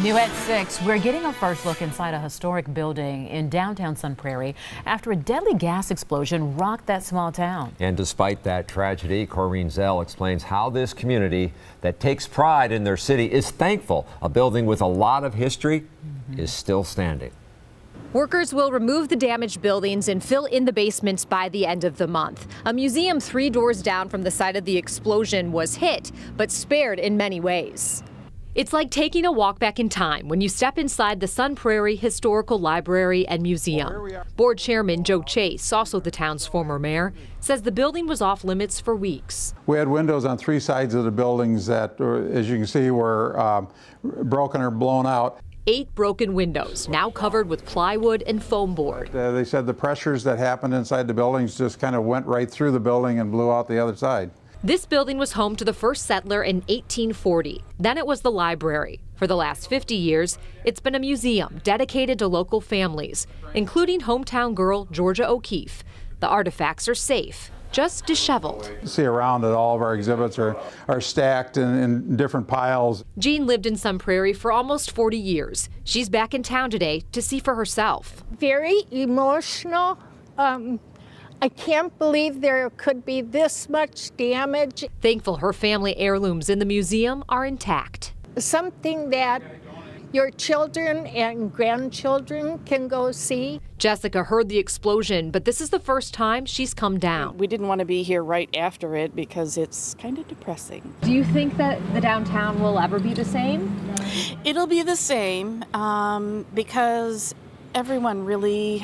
New at 6, we're getting a first look inside a historic building in downtown Sun Prairie after a deadly gas explosion rocked that small town. And despite that tragedy, Corrine Zell explains how this community that takes pride in their city is thankful a building with a lot of history is still standing. Workers will remove the damaged buildings and fill in the basements by the end of the month. A museum 3 doors down from the site of the explosion was hit, but spared in many ways. It's like taking a walk back in time when you step inside the Sun Prairie Historical Library and Museum. Board Chairman Joe Chase, also the town's former mayor, says the building was off limits for weeks. We had windows on 3 sides of the buildings that, as you can see, were broken or blown out. 8 broken windows, now covered with plywood and foam board. They said the pressures that happened inside the buildings just kind of went right through the building and blew out the other side. This building was home to the first settler in 1840. Then it was the library. For the last 50 years, it's been a museum dedicated to local families, including hometown girl Georgia O'Keeffe. The artifacts are safe, just disheveled. You see around that all of our exhibits are stacked in different piles. Jean lived in Sun Prairie for almost 40 years. She's back in town today to see for herself. Very emotional. I can't believe there could be this much damage. Thankful her family heirlooms in the museum are intact. Something that your children and grandchildren can go see. Jessica heard the explosion, but this is the first time she's come down. We didn't want to be here right after it because it's kind of depressing. Do you think that the downtown will ever be the same? It'll be the same because everyone really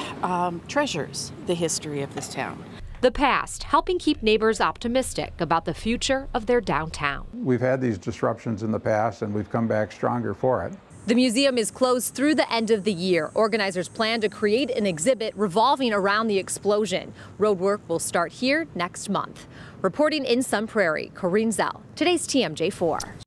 treasures the history of this town. The past, helping keep neighbors optimistic about the future of their downtown. We've had these disruptions in the past and we've come back stronger for it. The museum is closed through the end of the year. Organizers plan to create an exhibit revolving around the explosion. Roadwork will start here next month. Reporting in Sun Prairie, Corrine Zell, today's TMJ4.